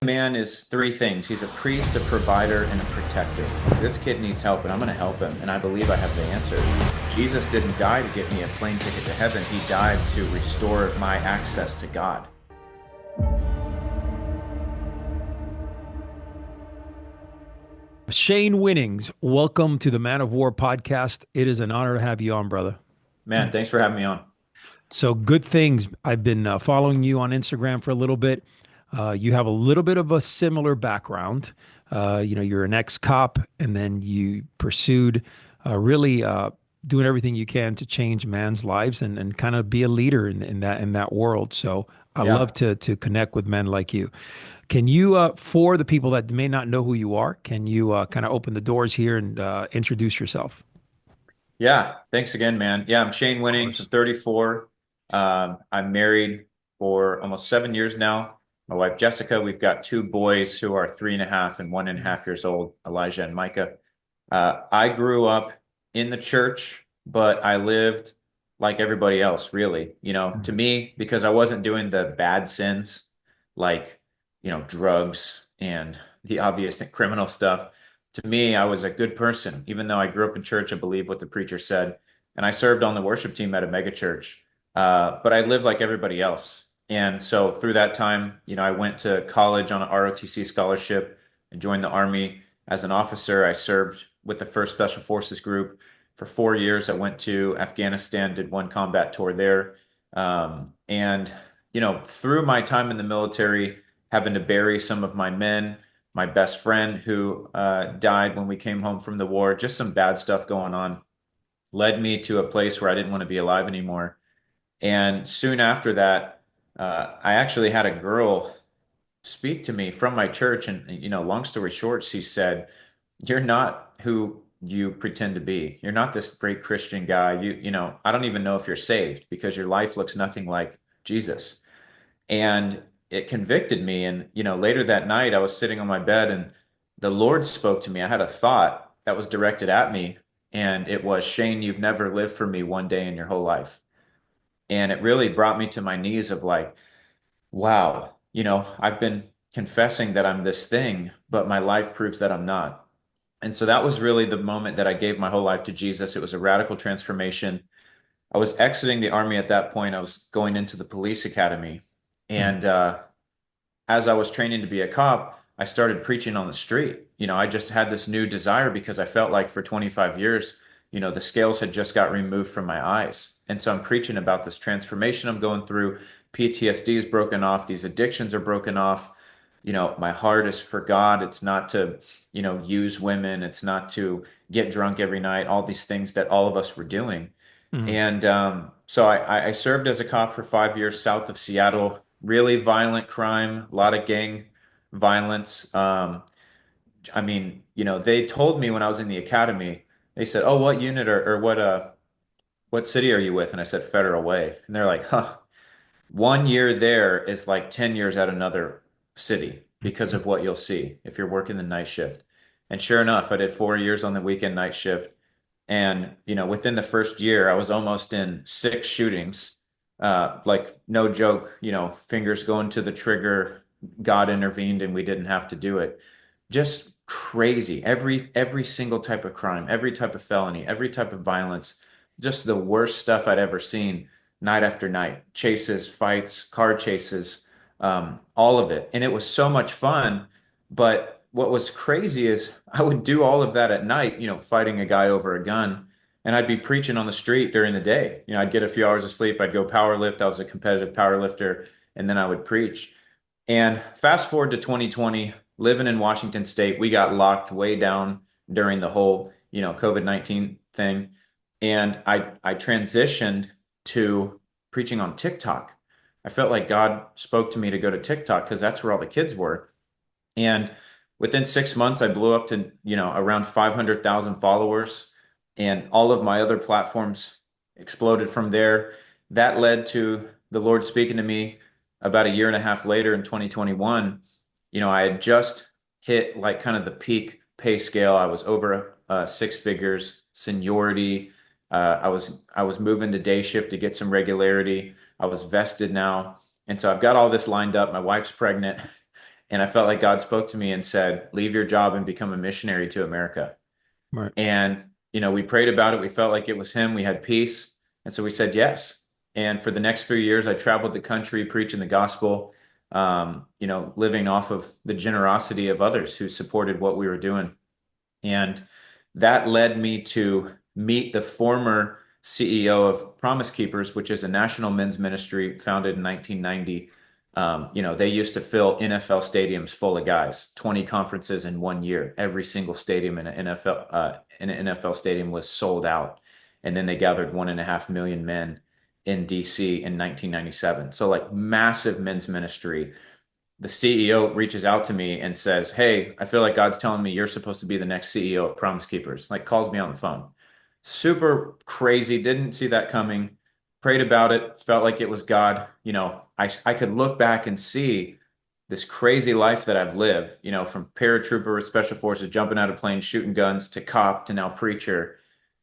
man is three things. He's a priest, a provider, and a protector. This kid needs help, and I'm going to help him. And I believe I have the answer. Jesus didn't die to get me a plane ticket to heaven. He died to restore my access to God. Shane Winnings, welcome to the Man of War podcast. It is an honor to have you on, brother. Man, thanks for having me on. So, good things. I've been following you on Instagram for a little bit. You have a little bit of a similar background. You're an ex-cop, and then you pursued really doing everything you can to change man's lives and kind of be a leader in that world. So, I Yeah. love to connect with men like you. Can you, for the people that may not know who you are, can you kind of open the doors here and introduce yourself? Yeah. Thanks again, man. Yeah, I'm Shane Of Winnings. I'm course. 34. I'm married for almost 7 years now. My wife, Jessica, we've got two boys who are 3.5 and 1.5 years old, Elijah and Micah. I grew up in the church, but I lived like everybody else, really. To Mhm. me, because I wasn't doing the bad sins like, drugs and the obvious criminal stuff. To me, I was a good person, even though I grew up in church and believed what the preacher said. And I served on the worship team at a mega church. But I lived like everybody else. And so through that time, I went to college on an ROTC scholarship and joined the Army as an officer. I served with the 1st Special Forces Group for 4 years. I went to Afghanistan, did one combat tour there. And through my time in the military, having to bury some of my men, my best friend who died when we came home from the war, just some bad stuff going on, led me to a place where I didn't want to be alive anymore. And soon after that, I actually had a girl speak to me from my church. And, long story short, she said, "You're not who you pretend to be. You're not this great Christian guy. I don't even know if you're saved because your life looks nothing like Jesus." And it convicted me. And, later that night, I was sitting on my bed and the Lord spoke to me. I had a thought that was directed at me. And it was, "Shane, you've never lived for me one day in your whole life." And it really brought me to my knees of like, wow, I've been confessing that I'm this thing, but my life proves that I'm not. And so that was really the moment that I gave my whole life to Jesus. It was a radical transformation. I was exiting the army at that point. I was going into the police academy. Mhm. And as I was training to be a cop, I started preaching on the street. I just had this new desire because I felt like for 25 years, the scales had just got removed from my eyes. And so I'm preaching about this transformation I'm going through. PTSD is broken off, these addictions are broken off. My heart is for God. It's not to, use women, it's not to get drunk every night, all these things that all of us were doing. Mhm. And so I served as a cop for 5 years south of Seattle. Really violent crime, a lot of gang violence. I mean, they told me when I was in the academy, they said, "Oh, what unit or what city are you with?" And I said, "Federal Way." And they're like, "Huh, 1 year there is like 10 years at another city because of what you'll see if you're working the night shift." And sure enough, I did 4 years on the weekend night shift. And, within the first year, I was almost in 6 shootings. Like, no joke, fingers going to the trigger, God intervened and we didn't have to do it. Just crazy. Every single type of crime, every type of felony, every type of violence, just the worst stuff I'd ever seen night after night. Chases, fights, car chases, all of it. And it was so much fun. But what was crazy is I would do all of that at night, fighting a guy over a gun, and I'd be preaching on the street during the day. I'd get a few hours of sleep, I'd go power lift. I was a competitive power lifter, and then I would preach. And fast forward to 2020, living in Washington State, we got locked way down during the whole, COVID-19 thing. And I transitioned to preaching on TikTok. I felt like God spoke to me to go to TikTok because that's where all the kids were. And within 6 months, I blew up to, around 500,000 followers, and all of my other platforms exploded from there. That led to the Lord speaking to me about a year and a half later in 2021. I had just hit like kind of the peak pay scale. I was over 6 figures, seniority. I was moving to day shift to get some regularity. I was vested now. And so I've got all this lined up. My wife's pregnant. And I felt like God spoke to me and said, leave your job and become a missionary to America. Right. And, we prayed about it. We felt like it was him. We had peace. And so we said yes. And for the next few years, I traveled the country preaching the gospel, living off of the generosity of others who supported what we were doing. And that led me to meet the former CEO of Promise Keepers, which is a national men's ministry founded in 1990. They used to fill NFL stadiums full of guys, 20 conferences in 1 year. Every single stadium in an NFL stadium was sold out. And then they gathered 1.5 million men in DC in 1997. So like massive men's ministry. The CEO reaches out to me and says, "Hey, I feel like God's telling me you're supposed to be the next CEO of Promise Keepers." Like calls me on the phone. Super crazy. Didn't see that coming. Prayed about it. Felt like it was God. I could look back and see this crazy life that I've lived, from paratrooper with special forces, jumping out of planes, shooting guns, to cop, to now preacher,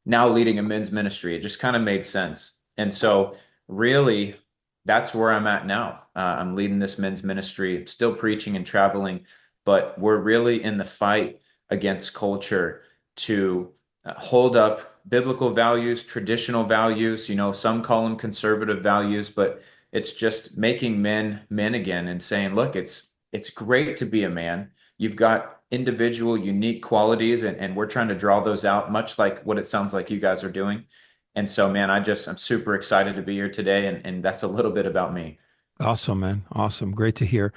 now leading a men's ministry. It just kind of made sense. And so really that's where I'm at now. I'm leading this men's ministry, still preaching and traveling, but we're really in the fight against culture to hold up biblical values, traditional values. Some call them conservative values, but it's just making men men again and saying, look, it's great to be a man. You've got individual, unique qualities, and we're trying to draw those out, much like what it sounds like you guys are doing. And so, man, I'm super excited to be here today, and that's a little bit about me. Awesome, man. Awesome. Great to hear.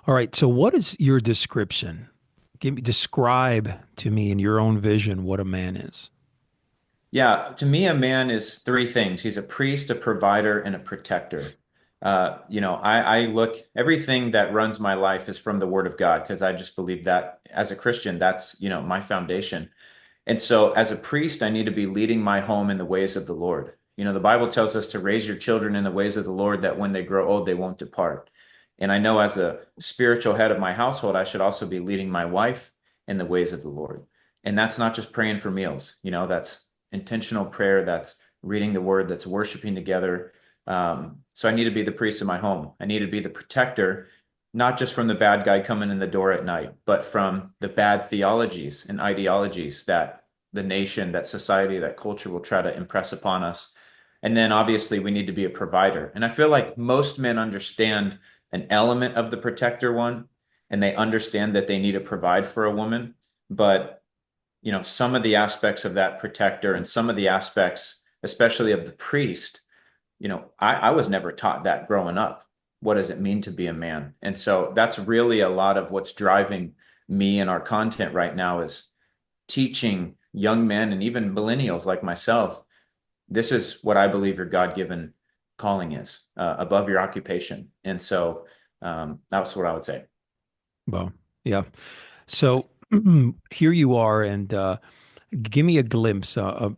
All right. So what is your description? Describe to me in your own vision what a man is. Yeah, to me, a man is three things. He's a priest, a provider, and a protector. I look, everything that runs my life is from the Word of God because I just believe that as a Christian, that's, my foundation. And so, as a priest, I need to be leading my home in the ways of the Lord. The Bible tells us to raise your children in the ways of the Lord, that when they grow old, they won't depart. And I know as a spiritual head of my household, I should also be leading my wife in the ways of the Lord. And that's not just praying for meals, that's intentional prayer, that's reading the word, that's worshiping together. So I need to be the priest in my home. I need to be the protector, not just from the bad guy coming in the door at night, but from the bad theologies and ideologies that the nation, that society, that culture will try to impress upon us. And then obviously we need to be a provider. And I feel like most men understand an element of the protector one, and they understand that they need to provide for a woman. But, some of the aspects of that protector and some of the aspects, especially of the priest, I was never taught that growing up. What does it mean to be a man? And so that's really a lot of what's driving me and our content right now is teaching young men and even millennials like myself. This is what I believe your God-given calling is, above your occupation. And so that's what I would say. Well, yeah. So here you are, and give me a glimpse. I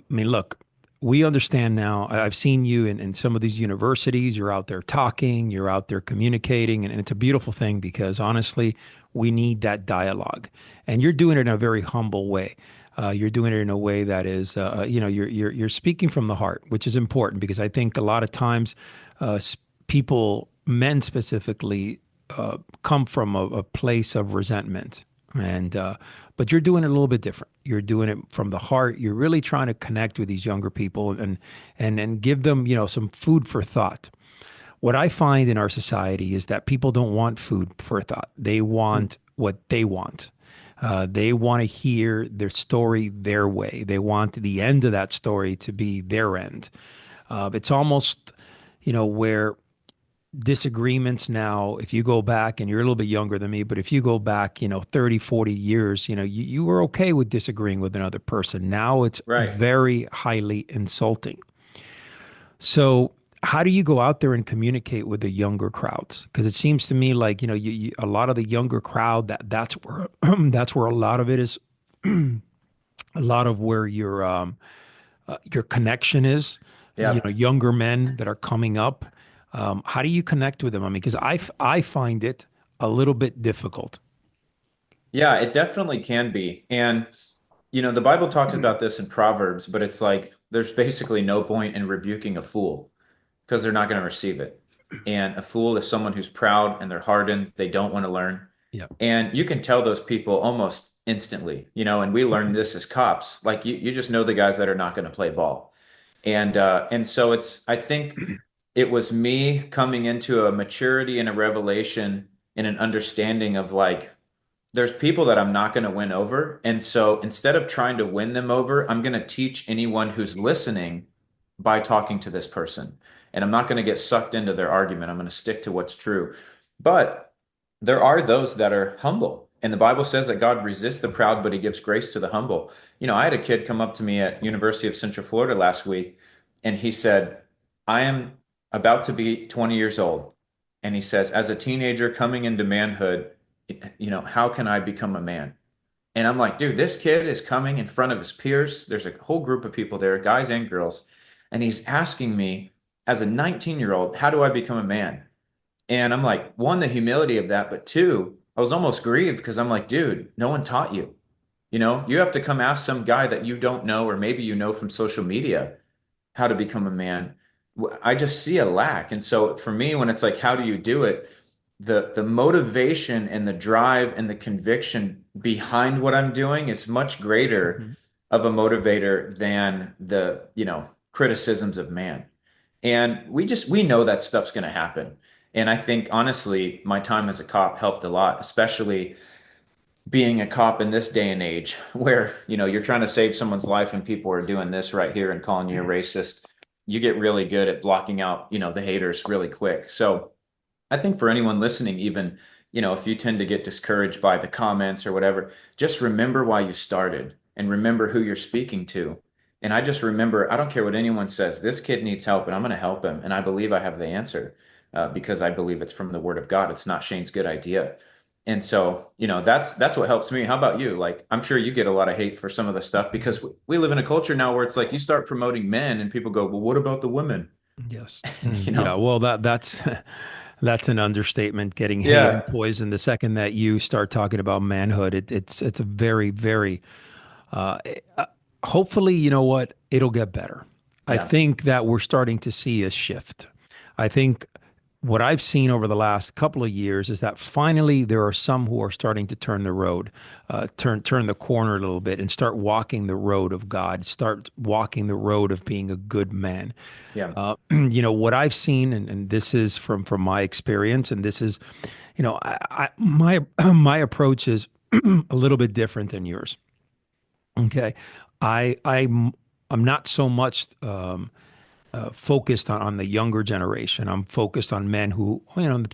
mean, look, we understand now. I've seen you in some of these universities. You're out there talking, you're out there communicating, and it's a beautiful thing because honestly, we need that dialogue. And you're doing it in a very humble way. You're doing it in a way that is, you're speaking from the heart, which is important because I think a lot of times, people, men specifically, come from a place of resentment. And but you're doing it a little bit different. You're doing it from the heart. You're really trying to connect with these younger people and give them, some food for thought. What I find in our society is that people don't want food for thought. They want what they want. They want to hear their story their way. They want the end of that story to be their end. It's almost, where disagreements now, if you go back and you're a little bit younger than me, but if you go back, 30, 40 years, you were okay with disagreeing with another person. Now it's Right. very highly insulting. So how do you go out there and communicate with the younger crowds? Because it seems to me like, a lot of the younger crowd, that's where that's where a lot of it is, a lot of where your connection is, Yeah. younger men that are coming up. How do you connect with them? I mean, because I find it a little bit difficult. Yeah, it definitely can be. And, the Bible talks about this in Proverbs, but it's like there's basically no point in rebuking a fool because they're not going to receive it. And a fool is someone who's proud and they're hardened, they don't want to learn. Yeah. And you can tell those people almost instantly, and we learned this as cops. Like you just know the guys that are not going to play ball. And so I think it was me coming into a maturity and a revelation and an understanding of like there's people that I'm not going to win over. And so instead of trying to win them over, I'm going to teach anyone who's listening by talking to this person. And I'm not going to get sucked into their argument. I'm going to stick to what's true. But there are those that are humble. And the Bible says that God resists the proud, but he gives grace to the humble. I had a kid come up to me at University of Central Florida last week, and he said, I am about to be 20 years old. And he says, as a teenager coming into manhood, how can I become a man? And I'm like, dude, this kid is coming in front of his peers. There's a whole group of people there, guys and girls. And he's asking me, as a 19-year-old, how do I become a man? And I'm like, one, the humility of that, but two, I was almost grieved because I'm like, dude, no one taught you. You have to come ask some guy that you don't know, or maybe you know from social media how to become a man. I just see a lack. And so for me, when it's like, how do you do it? The motivation and the drive and the conviction behind what I'm doing is much greater Mhm. of a motivator than the, criticisms of man. And we know that stuff's going to happen. And I think honestly, my time as a cop helped a lot, especially being a cop in this day and age where, you're trying to save someone's life and people are doing this right here and calling you a racist. You get really good at blocking out, the haters really quick. So I think for anyone listening, even, if you tend to get discouraged by the comments or whatever, just remember why you started and remember who you're speaking to. And I just remember, I don't care what anyone says, this kid needs help and I'm going to help him. And I believe I have the answer because I believe it's from the word of God. It's not Shane's good idea. And so, that's what helps me. How about you? Like, I'm sure you get a lot of hate for some of the stuff because we live in a culture now where it's like you start promoting men and people go, well, what about the women? Yes. you Yeah. know? Well, that's that's an understatement. Getting hate and Yeah. poison. The second that you start talking about manhood, it's a very, very. Uh, uh, Hopefully, you know what? It'll get better. I Yeah. think that we're starting to see a shift. I think what I've seen over the last couple of years is that finally there are some who are starting to turn the road, turn the corner a little bit, and start walking the road of God, start walking the road of being a good man. Yeah. What I've seen, and this is from my experience, and this is, my my approach is a little bit different than yours. Okay, I'm not so much focused on the younger generation. I'm focused on men who,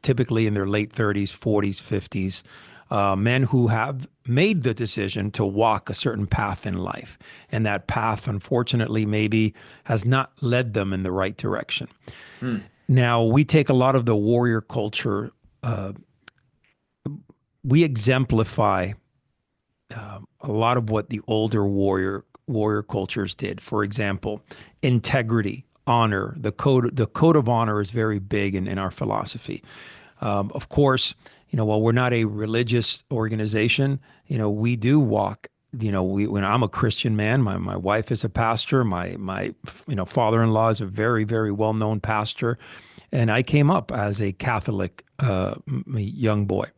typically in their late 30s, 40s, 50s, men who have made the decision to walk a certain path in life. And that path, unfortunately, maybe has not led them in the right direction. Hmm. Now, we take a lot of the warrior culture, we exemplify a lot of what the older warrior cultures did. For example, integrity, honor. The code of honor is very big in our philosophy. Of course, while we're not a religious organization, we do walk. When I'm a Christian man, my wife is a pastor. My father-in-law is a very very well known pastor, and I came up as a Catholic young boy.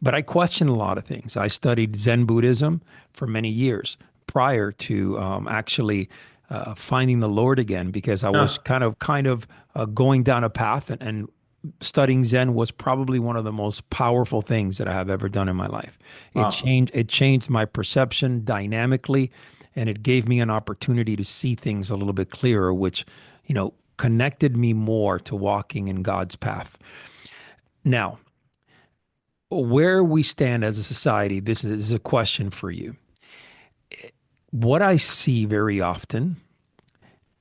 But I questioned a lot of things. I studied Zen Buddhism for many years prior to actually finding the Lord again, because I was Huh. kind of going down a path, and studying Zen was probably one of the most powerful things that I have ever done in my life. Wow. It changed my perception dynamically, and it gave me an opportunity to see things a little bit clearer, which, connected me more to walking in God's path. Now, where we stand as a society, this is a question for you. What I see very often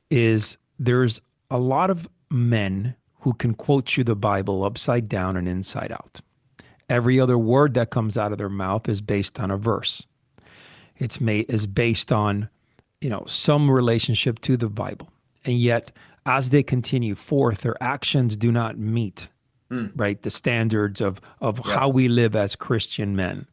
is there's a lot of men who can quote you the Bible upside down and inside out. Every other word that comes out of their mouth is based on a verse. Is based on, some relationship to the Bible. And yet, as they continue forth, their actions do not meet, Hmm. right, the standards of how Yeah. we live as Christian men.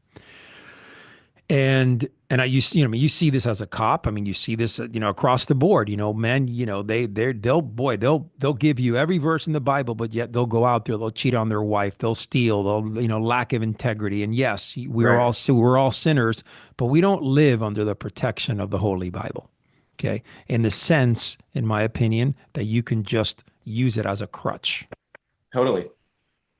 And I you see, I mean, you see this as a cop. I mean, you see this, across the board. Men, they'll give you every verse in the Bible, but yet they'll go out there, they'll cheat on their wife, they'll steal, they'll, lack of integrity. And yes, Right. we're all sinners, but we don't live under the protection of the Holy Bible. Okay, in the sense, in my opinion, that you can just use it as a crutch. Totally.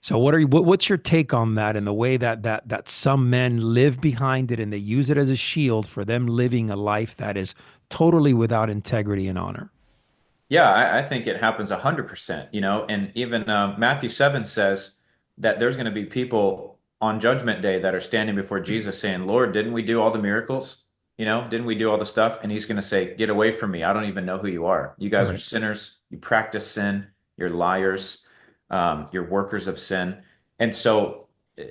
So what's your take on that and the way that some men live behind it and they use it as a shield for them living a life that is totally without integrity and honor? Yeah, I think it happens 100%, and even Matthew 7 says that there's going to be people on Judgment Day that are standing before Jesus saying, Lord, didn't we do all the miracles? Didn't we do all the stuff? And he's going to say, get away from me. I don't even know who you are. You guys are Right. sinners. You practice sin. You're liars. You're workers of sin. And so uh,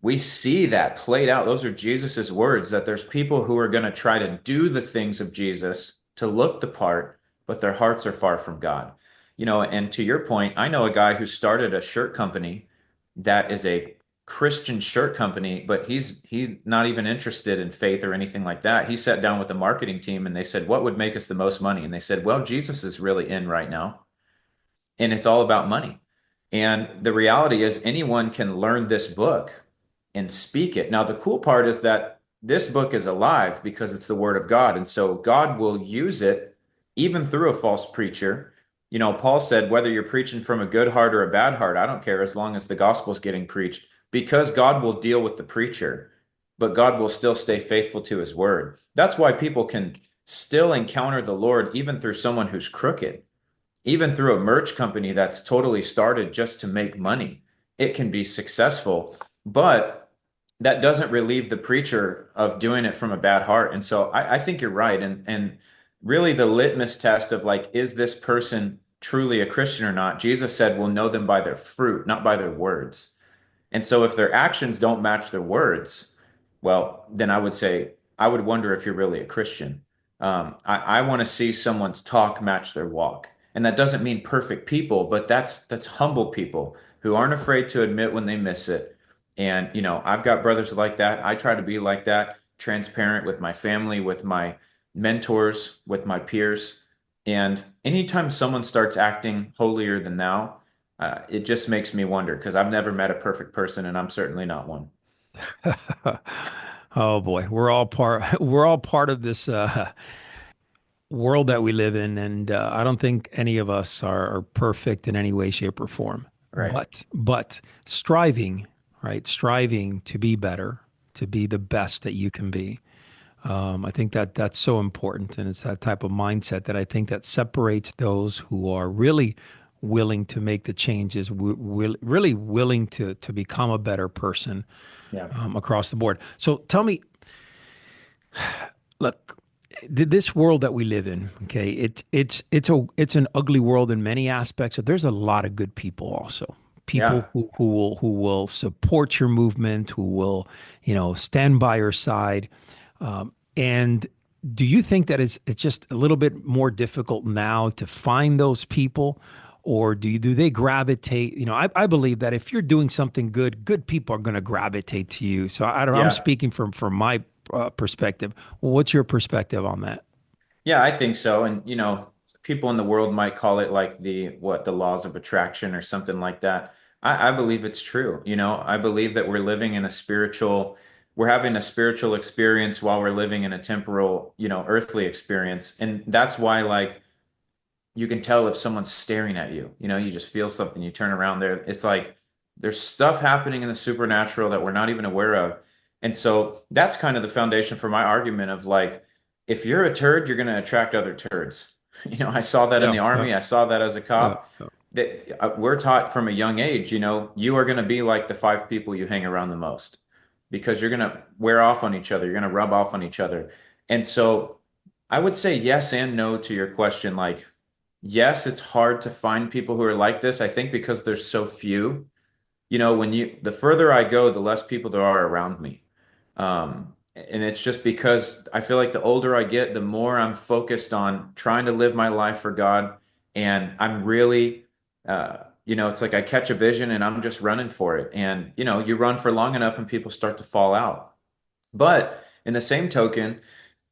we see that played out. Those are Jesus's words that there's people who are going to try to do the things of Jesus to look the part, but their hearts are far from God. And to your point, I know a guy who started a shirt company that is a Christian shirt company, but he's not even interested in faith or anything like that. He sat down with the marketing team and they said, "What would make us the most money?" And they said, "Well, Jesus is really in right now, and it's all about money." And the reality is anyone can learn this book and speak it. Now, the cool part is that this book is alive because it's the word of God. And so God will use it even through a false preacher. Paul said, whether you're preaching from a good heart or a bad heart, I don't care as long as the gospel is getting preached, because God will deal with the preacher, but God will still stay faithful to his word. That's why people can still encounter the Lord even through someone who's crooked, even through a merch company that's totally started just to make money. It can be successful, but that doesn't relieve the preacher of doing it from a bad heart. And so I think you're right. And really the litmus test of like, is this person truly a Christian or not? Jesus said, we'll know them by their fruit, not by their words. And so if their actions don't match their words, well, then I would say, I would wonder if you're really a Christian. I want to see someone's talk match their walk. And that doesn't mean perfect people, but that's humble people who aren't afraid to admit when they miss it. And, I've got brothers like that. I try to be like that, transparent with my family, with my mentors, with my peers. And anytime someone starts acting holier than thou, it just makes me wonder because I've never met a perfect person and I'm certainly not one. Oh boy, we're all part of this world that we live in, and I don't think any of us are perfect in any way, shape, or form. Right. But striving, right? Striving to be better, to be the best that you can be. I think that that's so important, and it's that type of mindset that I think that separates those who are really willing to make the changes, really willing to become a better person Yeah. across the board. So tell me, look, this world that we live in, okay, it's an ugly world in many aspects. But there's a lot of good people also. People Yeah. who will support your movement, who will, stand by your side. And do you think that it's just a little bit more difficult now to find those people? Or do they gravitate? I believe that if you're doing something good, good people are going to gravitate to you. So I don't know. I'm Yeah. speaking from my perspective. Well, what's your perspective on that? Yeah, I think so. And, people in the world might call it like the laws of attraction or something like that. I believe it's true. I believe that we're having a spiritual experience while we're living in a temporal, earthly experience. And that's why, like, you can tell if someone's staring at you. You just feel something, you turn around there. It's like there's stuff happening in the supernatural that we're not even aware of. And so that's kind of the foundation for my argument of like, if you're a turd, you're going to attract other turds. I saw that in Yeah, the yeah, army. I saw that as a yeah, cop. That we're taught from a young age, you are going to be like the five people you hang around the most because you're going to wear off on each other. You're going to rub off on each other. And so I would say yes and no to your question. Like, yes, it's hard to find people who are like this. I think because there's so few. The further I go, the less people there are around me. And it's just because I feel like the older I get, the more I'm focused on trying to live my life for God. And I'm really, it's like I catch a vision and I'm just running for it. And, you run for long enough and people start to fall out. But in the same token,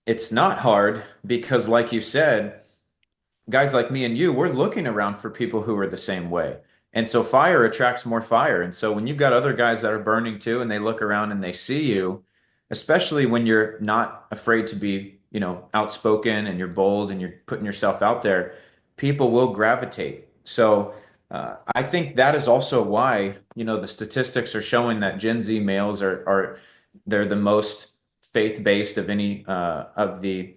it's not hard because, like you said, guys like me and you, we're looking around for people who are the same way. And so fire attracts more fire. And so when you've got other guys that are burning too, and they look around and they see you, especially when you're not afraid to be, outspoken and you're bold and you're putting yourself out there, people will gravitate. So I think that is also why, the statistics are showing that Gen Z males are they're the most faith-based of any of the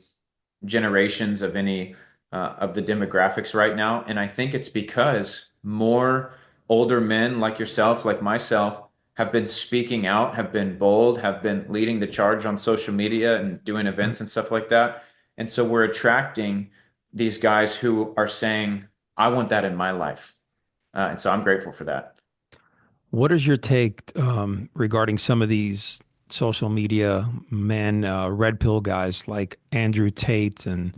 generations of the demographics right now. And I think it's because more older men like yourself, like myself, have been speaking out, have been bold, have been leading the charge on social media and doing events and stuff like that. And so we're attracting these guys who are saying, I want that in my life. And so I'm grateful for that. What is your take regarding some of these social media men, red pill guys like Andrew Tate and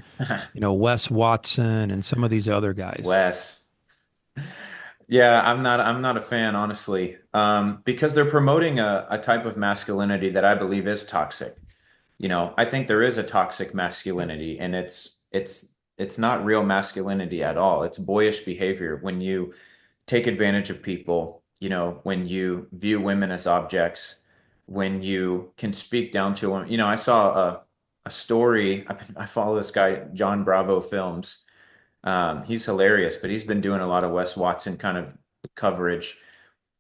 Wes Watson and some of these other guys? Wes. Yeah, I'm not a fan, honestly, because they're promoting a type of masculinity that I believe is toxic. I think there is a toxic masculinity, and it's not real masculinity at all. It's boyish behavior when you take advantage of people, when you view women as objects, when you can speak down to them. I saw a story. I follow this guy, John Bravo Films. He's hilarious, but he's been doing a lot of Wes Watson kind of coverage.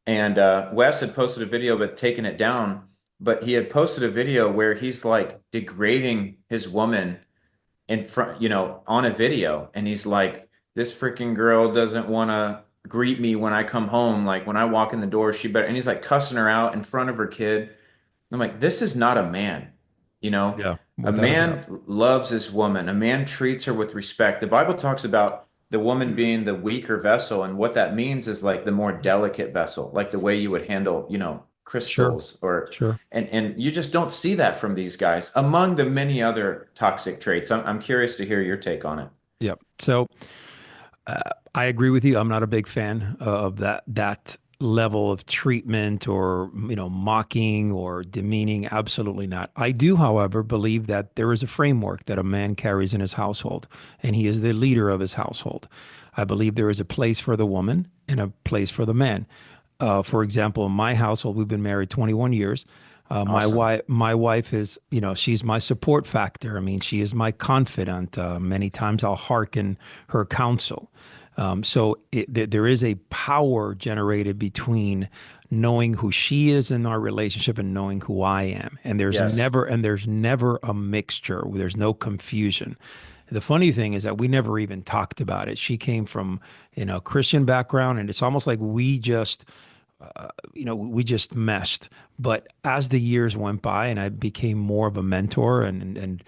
And Wes had posted a video but taken it down, but he had posted a video where he's like degrading his woman in front, on a video. And he's like, this freaking girl doesn't want to greet me when I come home. Like when I walk in the door, she better, and he's like cussing her out in front of her kid. I'm like, this is not a man. You know, Yeah, a without a doubt. man loves his woman. A man treats her with respect. The Bible talks about the woman being the weaker vessel, and what that means is like the more delicate vessel, like the way you would handle, Sure, crystals or sure. and you just don't see that from these guys, among the many other toxic traits. I'm curious to hear your take on it. Yep. So I agree with you. I'm not a big fan of that level of treatment or mocking or demeaning. Absolutely not. I do, however, believe that there is a framework that a man carries in his household, and he is the leader of his household. I believe there is a place for the woman and a place for the man. For example, in my household, we've been married 21 years. Awesome. My wife is, she's my support factor. I mean, she is my confidant. Many times I'll hearken her counsel. There is a power generated between knowing who she is in our relationship and knowing who I am. Yes. And there's never a mixture. There's no confusion. The funny thing is that we never even talked about it. She came from, Christian background, and it's almost like we just meshed. But as the years went by and I became more of a mentor and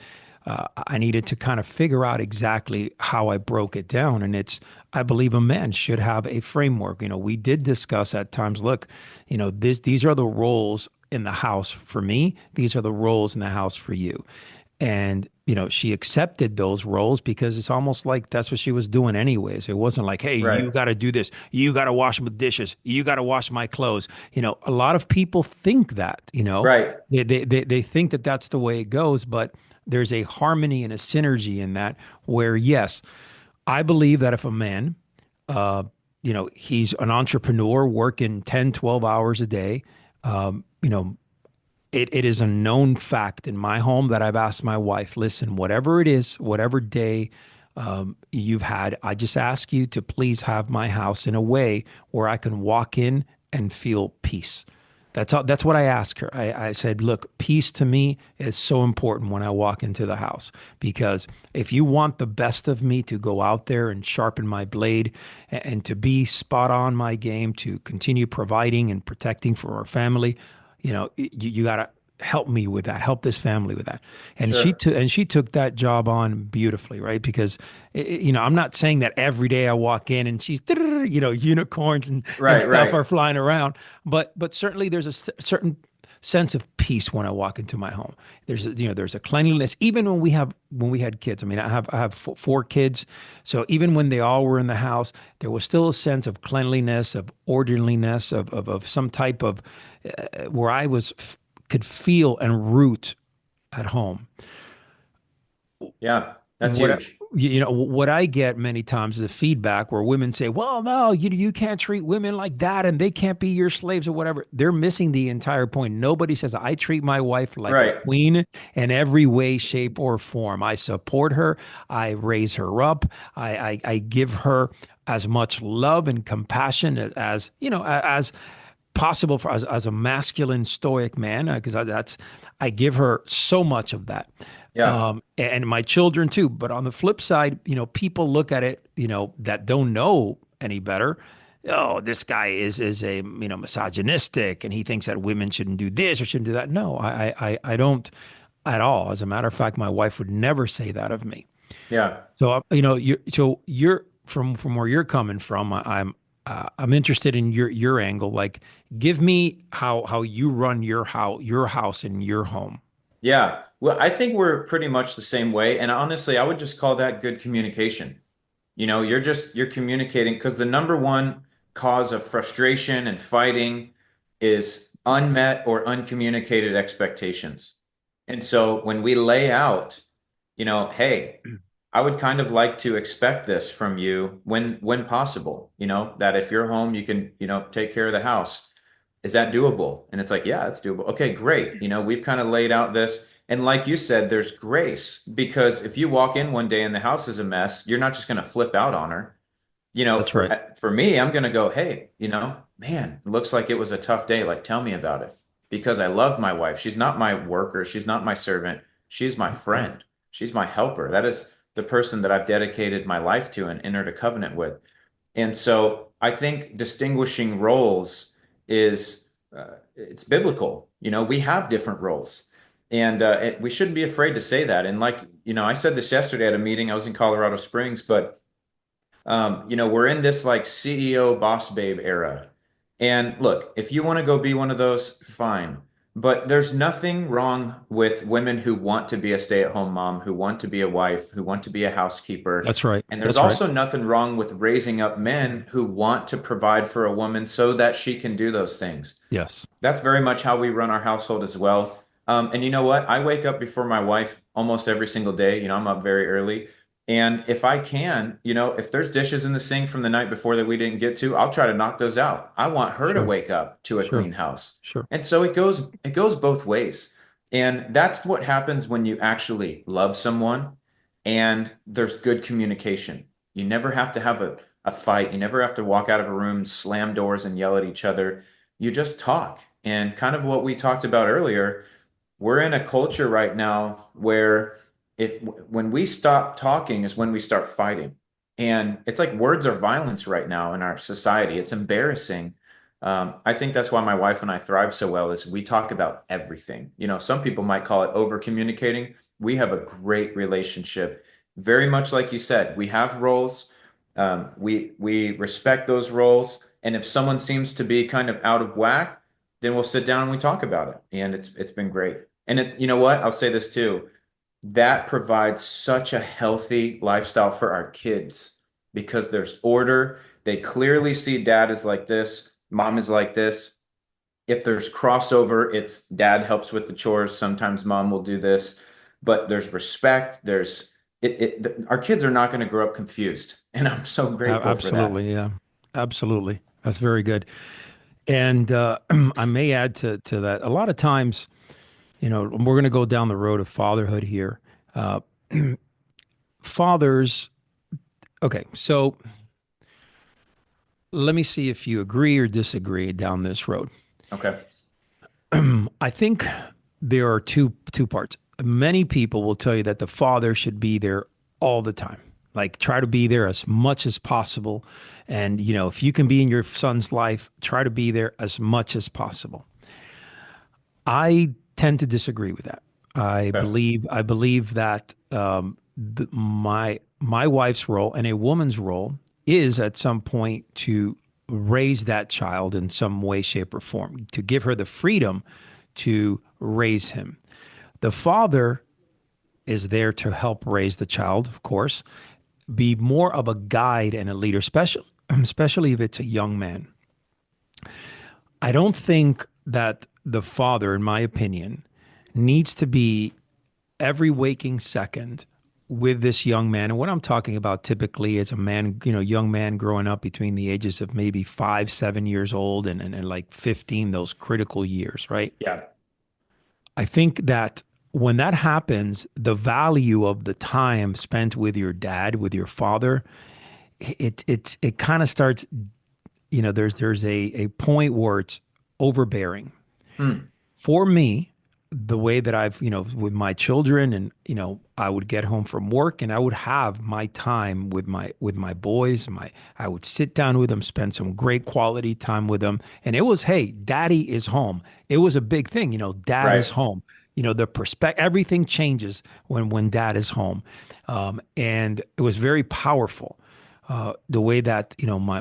I needed to kind of figure out exactly how I broke it down. And I believe a man should have a framework. We did discuss at times, look, these are the roles in the house for me. These are the roles in the house for you. And, she accepted those roles because it's almost like that's what she was doing anyways. It wasn't like, hey, you Right. got to do this. You got to wash my dishes. You got to wash my clothes. A lot of people think that. Right. They think that that's the way it goes, but there's a harmony and a synergy in that where, yes, I believe that if a man, he's an entrepreneur working 10, 12 hours a day, um, you know, it is a known fact in my home that I've asked my wife, listen, whatever it is, whatever day you've had, I just ask you to please have my house in a way where I can walk in and feel peace. That's what I asked her. I said, look, peace to me is so important when I walk into the house because if you want the best of me to go out there and sharpen my blade and to be spot on my game, to continue providing and protecting for our family, you got to help me with that, help this family with that. And Sure. she took that job on beautifully, right? Because I'm not saying that every day I walk in and she's unicorns and Right, stuff right. are flying around, but certainly there's a certain sense of peace when I walk into my home. There's a cleanliness even when we had kids. I mean, I have four kids, so even when they all were in the house, there was still a sense of cleanliness, of orderliness, of some type of where I could feel and root at home. Yeah, that's What huge. what I get many times is the feedback where women say, "Well, no, you can't treat women like that, and they can't be your slaves or whatever." They're missing the entire point. Nobody says I treat my wife like a Right. queen in every way, shape, or form. I support her. I raise her up. I give her as much love and compassion as as possible for as a masculine stoic man because that's I give her so much of that Yeah. and my children too. But on the flip side, people look at it, that don't know any better. Oh, this guy is a misogynistic, and he thinks that women shouldn't do this or shouldn't do that. No, I don't at all. As a matter of fact, my wife would never say that of me. Yeah. So you're from where you're coming from. I'm interested in your angle. Like, give me how you run your house and your home. Yeah. Well, I think we're pretty much the same way. And honestly, I would just call that good communication. You're communicating because the number one cause of frustration and fighting is unmet or uncommunicated expectations. And so when we lay out, hey, I would kind of like to expect this from you when possible, that if you're home, you can, take care of the house. Is that doable? And it's like, yeah, it's doable. Okay, great. We've kind of laid out this. And like you said, there's grace because if you walk in one day and the house is a mess, you're not just going to flip out on her. That's right. For me, I'm going to go, hey, man, it looks like it was a tough day. Like, tell me about it because I love my wife. She's not my worker. She's not my servant. She's my friend. She's my helper. That is the person that I've dedicated my life to and entered a covenant with. And so I think distinguishing roles is it's biblical. We have different roles. And we shouldn't be afraid to say that. And like, I said this yesterday at a meeting. I was in Colorado Springs, but we're in this like CEO boss babe era. And look, if you want to go be one of those, fine. But there's nothing wrong with women who want to be a stay-at-home mom, who want to be a wife, who want to be a housekeeper. That's right. And there's That's right. also nothing wrong with raising up men who want to provide for a woman so that she can do those things. Yes. That's very much how we run our household as well. And you know what? I wake up before my wife almost every single day. I'm up very early. And if I can, if there's dishes in the sink from the night before that we didn't get to, I'll try to knock those out. I want her to Sure. wake up to a Sure. clean house. Sure. And so it goes both ways. And that's what happens when you actually love someone and there's good communication. You never have to have a fight. You never have to walk out of a room, slam doors, and yell at each other. You just talk. And kind of what we talked about earlier, we're in a culture right now where if when we stop talking is when we start fighting. And it's like words are violence right now in our society. It's embarrassing. I think that's why my wife and I thrive so well is we talk about everything. Some people might call it over communicating. We have a great relationship. Very much like you said, we have roles. We respect those roles. And if someone seems to be kind of out of whack, then we'll sit down and we talk about it. And it's been great. And you know what? I'll say this too. That provides such a healthy lifestyle for our kids because there's order. They clearly see dad is like this, mom is like this. If there's crossover, it's dad helps with the chores. Sometimes mom will do this, but there's respect. Our kids are not going to grow up confused. And I'm so grateful for that. Absolutely. Yeah. Absolutely. That's very good. And I may add to that. A lot of times, we're going to go down the road of fatherhood here. Uh, fathers. Okay. So let me see if you agree or disagree down this road. Okay. I think there are two parts. Many people will tell you that the father should be there all the time. Like try to be there as much as possible. And if you can be in your son's life, try to be there as much as possible. I tend to disagree with that. Okay. I believe that my wife's role and a woman's role is at some point to raise that child in some way, shape, or form, to give her the freedom to raise him. The father is there to help raise the child, of course, be more of a guide and a leader, especially if it's a young man. I don't think that the father, in my opinion, needs to be every waking second with this young man. And what I'm talking about typically is a man, young man growing up between the ages of maybe 5, 7 years old and like 15, those critical years, right? Yeah. I think that when that happens, the value of the time spent with your dad, with your father, it kind of starts, there's a point where it's overbearing. Hmm. For me, the way that I've, with my children and, I would get home from work and I would have my time with my boys, I would sit down with them, spend some great quality time with them. And it was, hey, daddy is home. It was a big thing, dad is Right. home. The perspective, everything changes when dad is home. And it was very powerful. The way that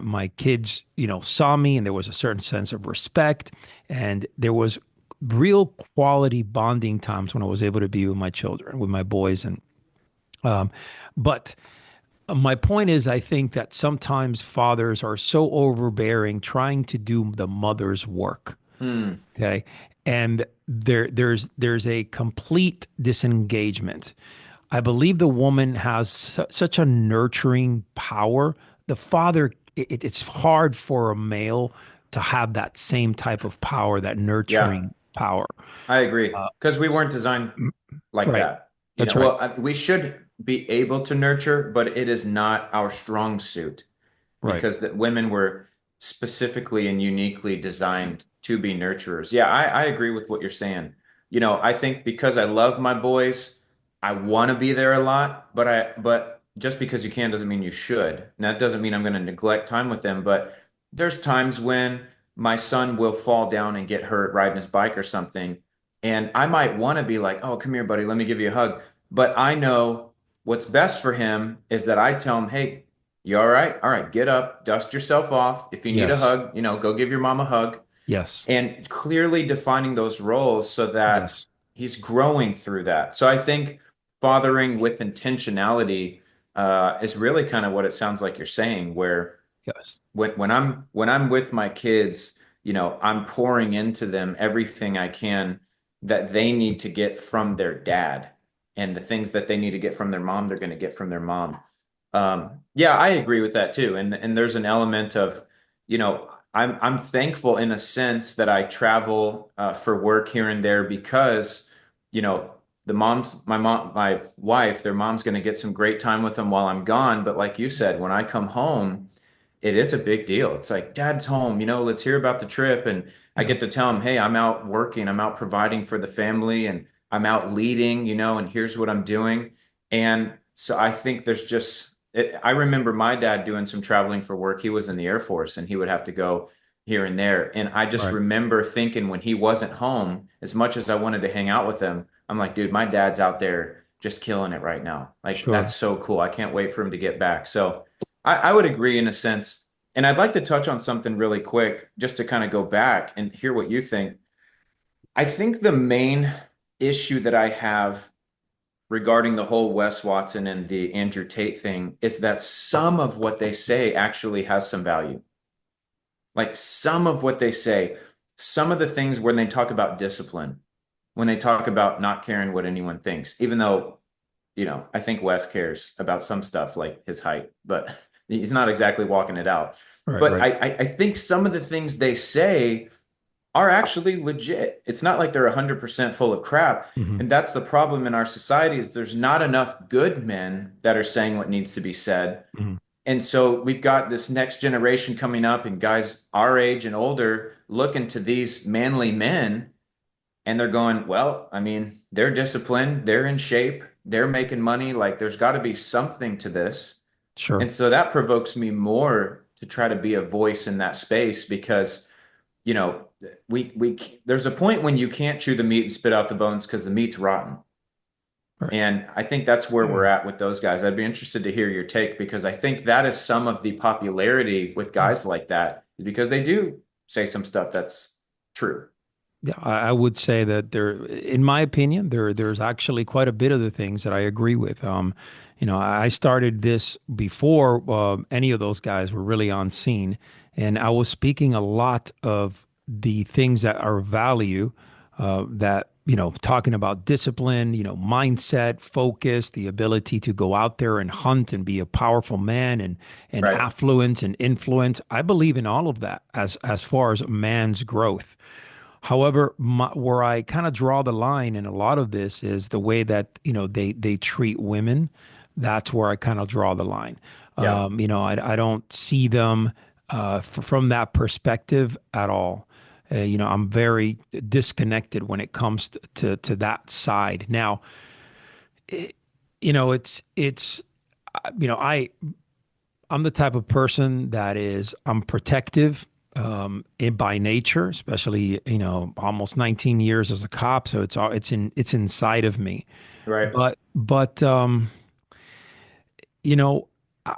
my kids saw me, and there was a certain sense of respect, and there was real quality bonding times when I was able to be with my children, with my boys, and um, but my point is, I think that sometimes fathers are so overbearing, trying to do the mother's work. Hmm. Okay, and there's a complete disengagement. I believe the woman has such a nurturing power. The father, it's hard for a male to have that same type of power, that Yeah. nurturing power. I agree. Uh, Because we weren't designed like right. that. That's right. Well, we should be able to nurture, but it is not our strong suit Right. because the women were specifically and uniquely designed to be nurturers. Yeah, I agree with what you're saying. I think because I love my boys, I want to be there a lot, but just because you can doesn't mean you should. And that doesn't mean I'm going to neglect time with them, but there's times when my son will fall down and get hurt riding his bike or something, and I might want to be like, "Oh, come here, buddy, let me give you a hug." But I know what's best for him is that I tell him, "Hey, you all right? All right, get up, dust yourself off. If you need a Yes. hug, go give your mom a hug." Yes. And clearly defining those roles so that Yes. he's growing through that. So I think fathering with intentionality is really kind of what it sounds like you're saying, where Yes. when I'm with my kids, I'm pouring into them everything I can that they need to get from their dad, and the things that they need to get from their mom, they're going to get from their mom. Yeah, I agree with that too. And there's an element of, I'm thankful in a sense that I travel for work here and there because, my wife, their mom's going to get some great time with them while I'm gone. But like you said, when I come home, it is a big deal. It's like, Dad's home, let's hear about the trip. And I Yeah. get to tell him, hey, I'm out working, I'm out providing for the family, and I'm out leading, and here's what I'm doing. And so I think I remember my dad doing some traveling for work. He was in the Air Force and he would have to go here and there. And I just Right. remember thinking when he wasn't home, as much as I wanted to hang out with him, I'm like, dude, my dad's out there just killing it right now. Like, Sure. that's so cool. I can't wait for him to get back. So I would agree in a sense. And I'd like to touch on something really quick just to kind of go back and hear what you think. I think the main issue that I have regarding the whole Wes Watson and the Andrew Tate thing is that some of what they say actually has some value. Like some of what they say, some of the things when they talk about discipline, when they talk about not caring what anyone thinks, even though, I think Wes cares about some stuff like his height, but he's not exactly walking it out. Right. But Right. I think some of the things they say are actually legit. It's not like they're 100% full of crap. Hmm. And that's the problem in our society is there's not enough good men that are saying what needs to be said. Hmm. And so we've got this next generation coming up and guys our age and older looking to these manly men and they're going, well, I mean, they're disciplined, they're in shape, they're making money. Like there's got to be something to this. Sure. And so that provokes me more to try to be a voice in that space because you know, there's a point when you can't chew the meat and spit out the bones because the meat's rotten. Right. And I think that's where we're Mm. at with those guys. I'd be interested to hear your take because I think that is some of the popularity with guys like that is because they do say some stuff that's true. Yeah, I would say that in my opinion, there's actually quite a bit of the things that I agree with. I started this before any of those guys were really on scene, and I was speaking a lot of the things that are value that talking about discipline, mindset, focus, the ability to go out there and hunt and be a powerful man and Right. affluence and influence. I believe in all of that as far as man's growth. However, where I kind of draw the line in a lot of this is the way that, they treat women. That's where I kind of draw the line. Yeah. I don't see them from that perspective at all. I'm very disconnected when it comes to that side. Now, it, it's I'm the type of person that I'm protective by nature, especially almost 19 years as a cop, so it's inside of me. Right. But you know,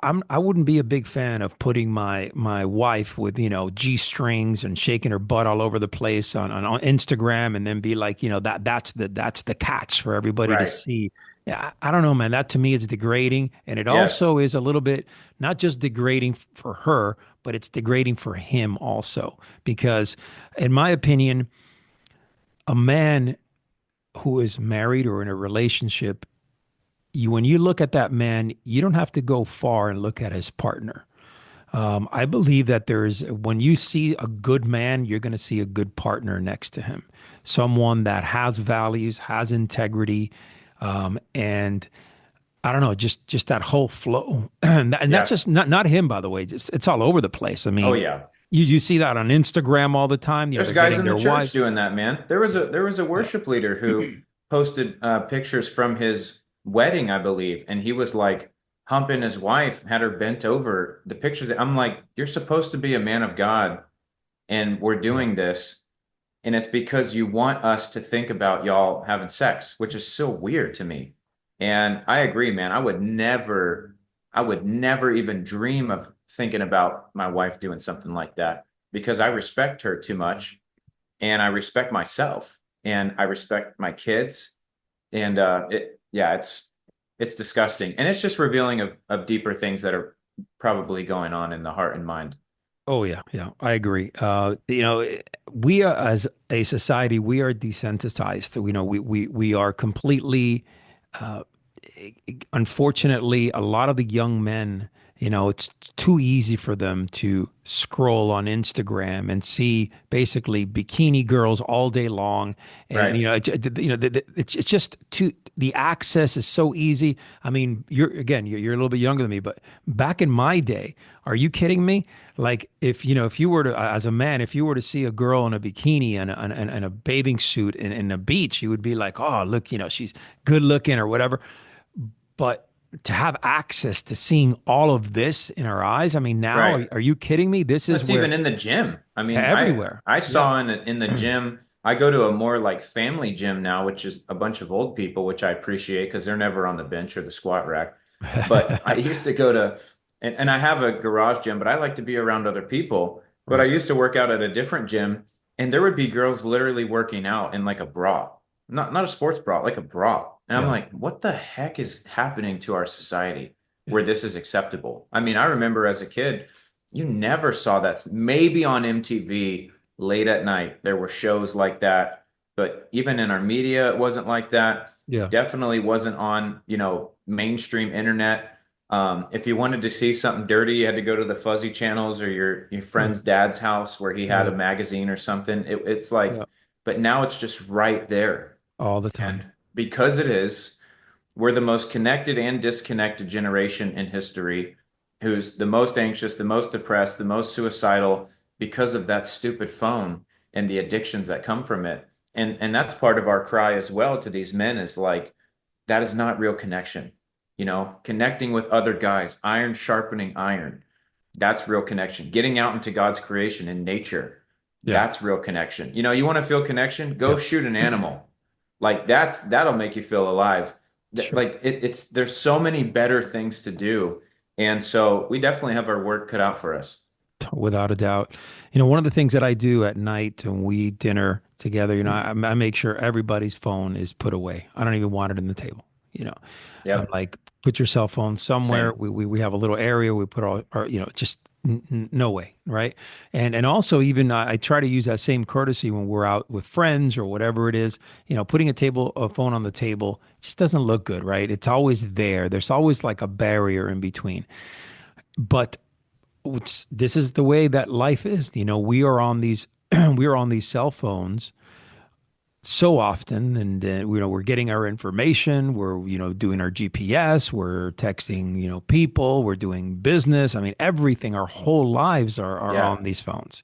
I wouldn't be a big fan of putting my wife with, G strings and shaking her butt all over the place on Instagram and then be like, that's the catch for everybody to Right. see. Yeah, I don't know, man. That to me is degrading. And it Yes. also is a little bit not just degrading for her, but it's degrading for him also. Because in my opinion, a man who is married or in a relationship, when you look at that man, you don't have to go far and look at his partner. I believe that when you see a good man, you're going to see a good partner next to him, someone that has values, has integrity, and I don't know, just that whole flow. And that's Yeah. just not him, by the way. Just it's all over the place. I Oh mean, yeah. you see that on Instagram all the time. There's They're guys getting in the their church wives. doing that, man. There was a Yeah. worship leader who posted pictures from his wedding, I believe, and he was like humping his wife, had her bent over. The pictures, I'm like, you're supposed to be a man of God, and we're Yeah. doing this, and it's because you want us to think about y'all having sex, which is so weird to me. And I agree, man. I would never even dream of thinking about my wife doing something like that because I respect her too much and I respect myself and I respect my kids. And yeah, it's disgusting. And it's just revealing of deeper things that are probably going on in the heart and mind. Oh yeah, yeah, I agree. We are as a society, we are desensitized. We are completely. Uh, Unfortunately, a lot of the young men, it's too easy for them to scroll on Instagram and see basically bikini girls all day long, and Right. it's just too. The access is so easy. I mean, you're a little bit younger than me, but back in my day, are you kidding me? Like if you were to, as a man, if you were to see a girl in a bikini and a bathing suit in a beach, you would be like, oh, look, she's good looking or whatever. But to have access to seeing all of this in our eyes, I mean, now, Right. are you kidding me? This is It's where even in the gym. I mean, I everywhere. I Yeah. saw in the gym. I go to a more like family gym now, which is a bunch of old people, which I appreciate because they're never on the bench or the squat rack. But I used to go to, and I have a garage gym, but I like to be around other people. But I Right. used to work out at a different gym, and there would be girls literally working out in like a bra, not a sports bra, like a bra. And I'm Yeah. like, what the heck is happening to our society Yeah. where this is acceptable? I mean, I remember as a kid. You never saw that. Maybe on MTV late at night, there were shows like that. But even in our media, it wasn't like that. Yeah. Definitely wasn't on, mainstream internet. If you wanted to see something dirty, you had to go to the fuzzy channels or your Yeah. friend's dad's house where he had a Yeah. magazine or something. It's like, Yeah. but now it's just right there. All the time. And because it is, we're the most connected and disconnected generation in history who's the most anxious, the most depressed, the most suicidal because of that stupid phone and the addictions that come from it. And that's part of our cry as well to these men is like that is not real connection. Connecting with other guys, iron sharpening iron. That's real connection. Getting out into God's creation in nature. Yeah. That's real connection. You want to feel connection? Go Yeah. shoot an animal. Like that'll make you feel alive. Sure. Like it's there's so many better things to do. And so we definitely have our work cut out for us. Without a doubt. One of the things that I do at night when we eat dinner together, I make sure everybody's phone is put away. I don't even want it in the table. I'm Yep. like, put your cell phone somewhere. Same. We have a little area. We put all our, just No way, right? And also even I try to use that same courtesy when we're out with friends or whatever it is. Putting a phone on the table just doesn't look good, right? It's always there. There's always like a barrier in between. But this is the way that life is. We are on these we are on these cell phones so often, and we're getting our information, we're doing our GPS, we're texting people, we're doing business. I mean, everything, our whole lives are Yeah. on these phones.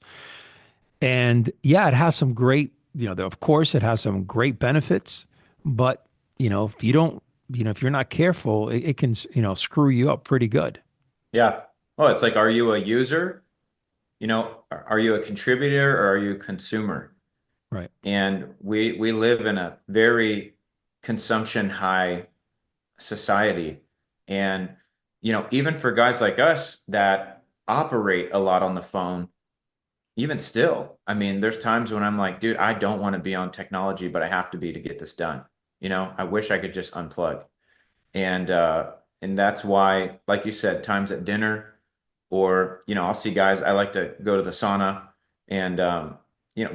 And yeah, it has some great, of course it has some great benefits, but if you don't, if you're not careful, it can screw you up pretty good. Yeah. Well, it's like, are you a user? Are you a contributor or are you a consumer? Right. And we live in a very consumption high society. And, even for guys like us that operate a lot on the phone, even still, I mean, there's times when I'm like, dude, I don't want to be on technology, but I have to be to get this done. I wish I could just unplug. And that's why, like you said, times at dinner, or I'll see guys. I like to go to the sauna, and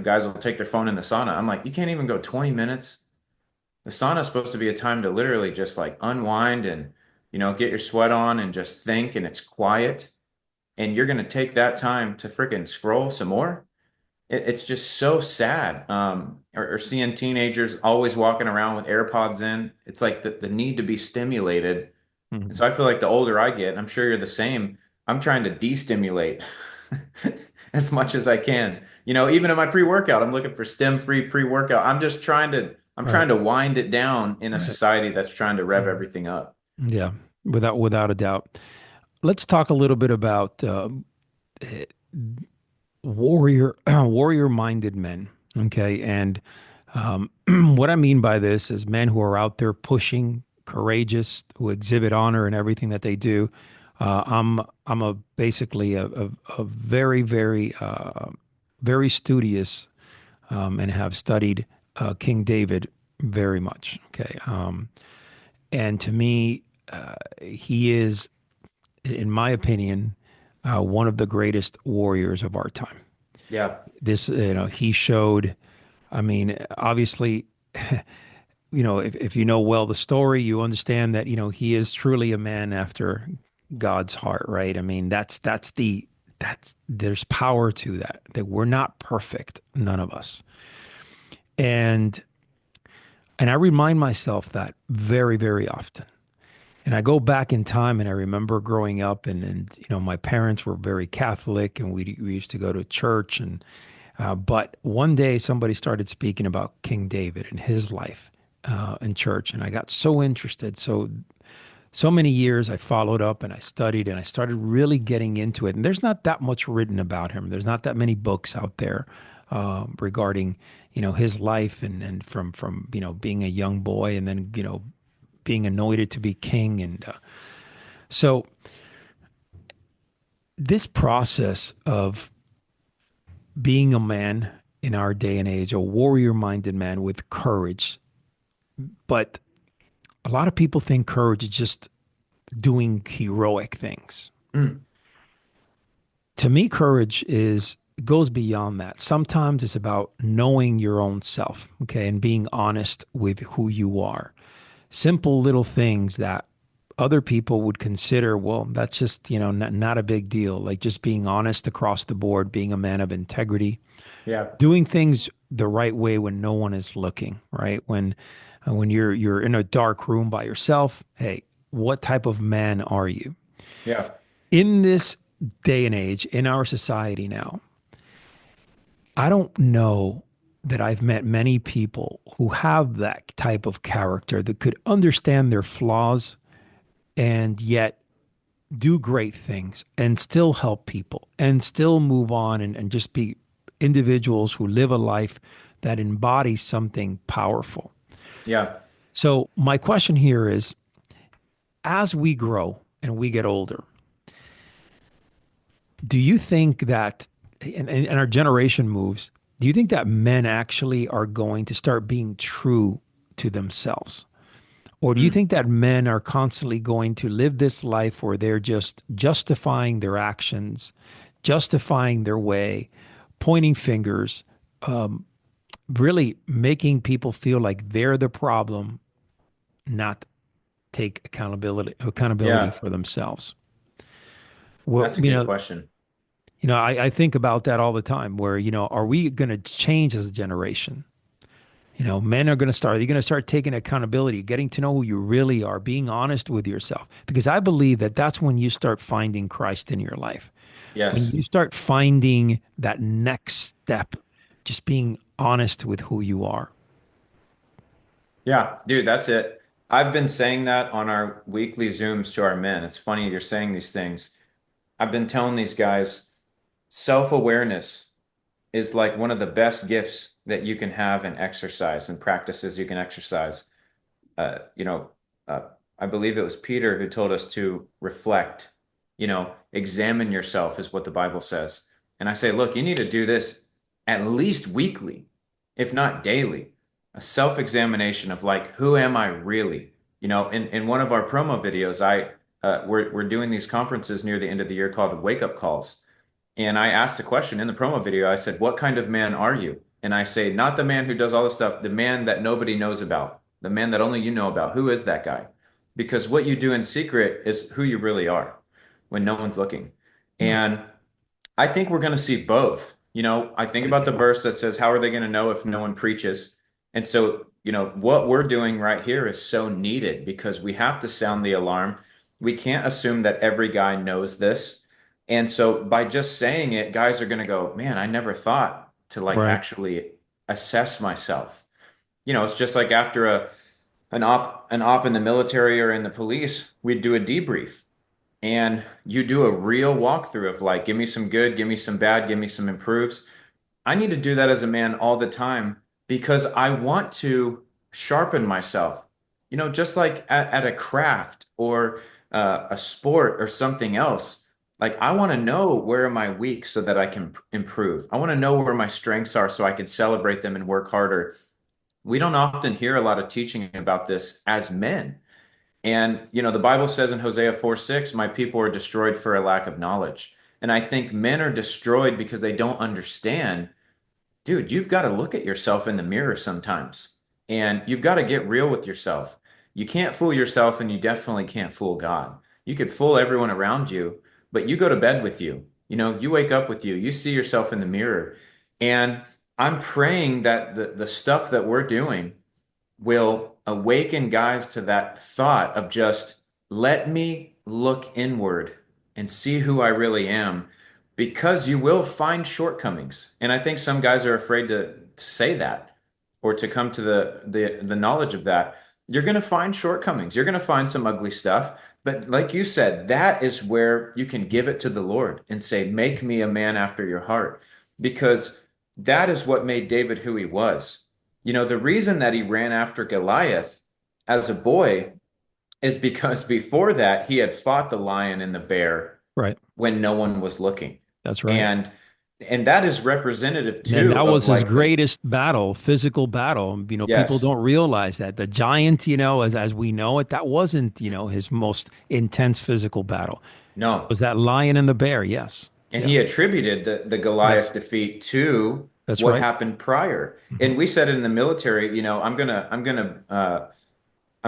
guys will take their phone in the sauna. I'm like, you can't even go 20 minutes. The sauna is supposed to be a time to literally just like unwind and get your sweat on and just think, and it's quiet. And you're gonna take that time to freaking scroll some more. It's just so sad. Or seeing teenagers always walking around with AirPods in. It's like the need to be stimulated. And Mhm. so I feel like the older I get, and I'm sure you're the same, I'm trying to de-stimulate as much as I can. Even in my pre-workout, I'm looking for stim-free pre-workout. I'm Right. trying to wind it down in a Right. society that's trying to rev Mhm. everything up. Yeah, without a doubt. Let's talk a little bit about warrior minded men. Okay. And what I mean by this is men who are out there pushing, courageous, who exhibit honor in everything that they do. I'm a basically a very, very studious, and have studied King David very much. Okay. And to me, he is, in my opinion, one of the greatest warriors of our time. Yeah. He showed, I mean, obviously, if you know well the story, you understand that, he is truly a man after God's heart, right? I mean, there's power to that, that we're not perfect, none of us. And, and I remind myself that very, very often. And I go back in time and I remember growing up, and my parents were very Catholic, and we used to go to church. But one day somebody started speaking about King David and his life in church, and I got so interested. So many years I followed up and I studied and I started really getting into it. And there's not that much written about him. There's not that many books out there regarding his life, and from being a young boy, and then being anointed to be king. And so this process of being a man in our day and age, a warrior minded man with courage. But a lot of people think courage is just doing heroic things. Mm. To me, courage is goes beyond that. Sometimes it's about knowing your own self, okay, and being honest with who you are. Simple little things that other people would consider, well, that's just, not a big deal. Like just being honest across the board, being a man of integrity, Yeah. doing things the right way when no one is looking, right? When you're in a dark room by yourself, hey, what type of man are you? Yeah. In this day and age, in our society now, I don't know that I've met many people who have that type of character that could understand their flaws and yet do great things and still help people and still move on, and just be individuals who live a life that embodies something powerful. Yeah. So, my question here is, as we grow and we get older, do you think that, and our generation moves, do you think that men actually are going to start being true to themselves? Or do you Hmm. think that men are constantly going to live this life where they're just justifying their actions, justifying their way, pointing fingers, really making people feel like they're the problem, not take accountability Yeah, for themselves? Well, that's a good question. I think about that all the time where, are we going to change as a generation? Men are going to start, you're going to start taking accountability, getting to know who you really are, being honest with yourself. Because I believe that that's when you start finding Christ in your life. When Yes. you start finding that next step, just being honest with who you are. Yeah, dude, that's it. I've been saying that on our weekly Zooms to our men. It's funny you're saying these things. I've been telling these guys self-awareness is like one of the best gifts that you can have in exercise and practices you can exercise. uh, you know, uh, I believe it was Peter who told us to reflect, examine yourself is what the Bible says. And I say, look, you need to do this at least weekly, if not daily, a self-examination of like, who am I really? In one of our promo videos, we're doing these conferences near the end of the year called Wake Up Calls. And I asked a question in the promo video. I said, what kind of man are you? And I say, not the man who does all this stuff, the man that nobody knows about, the man that only you know about. Who is that guy? Because what you do in secret is who you really are when no one's looking. Right. And I think we're going to see both. I think about the verse that says, how are they going to know if no one preaches? And so, what we're doing right here is so needed because we have to sound the alarm. We can't assume that every guy knows this. And so by just saying it, guys are going to go, man, I never thought to like Right. actually assess myself. It's just like after an op in the military or in the police, we'd do a debrief and you do a real walkthrough of like, give me some good, give me some bad, give me some improves. I need to do that as a man all the time because I want to sharpen myself. Just like at a craft or a sport or something else. Like I want to know where am I weak so that I can improve. I want to know where my strengths are so I can celebrate them and work harder. We don't often hear a lot of teaching about this as men. And, the Bible says in Hosea 4:6, my people are destroyed for a lack of knowledge. And I think men are destroyed because they don't understand, dude, you've got to look at yourself in the mirror sometimes. And you've got to get real with yourself. You can't fool yourself, and you definitely can't fool God. You could fool everyone around you, but you go to bed with you. You wake up with you. You see yourself in the mirror. And I'm praying that the stuff that we're doing will awaken guys to that thought of just let me look inward and see who I really am because you will find shortcomings. And I think some guys are afraid to say that or to come to the knowledge of that. You're going to find shortcomings. You're going to find some ugly stuff. But like you said, that is where you can give it to the Lord and say, make me a man after your heart. Because that is what made David who he was. The reason that he ran after Goliath as a boy is because before that he had fought the lion and the bear Right. when no one was looking. That's right. And and that is representative And too that of was his like the greatest battle, physical battle. People yes, don't realize that the giant, as we know it, that wasn't, his most intense physical battle. It no. was that lion and the bear. Yes. And Yeah. he attributed the Yes. Goliath defeat to That's what right. happened prior. Hmm. And we said it in the military, I'm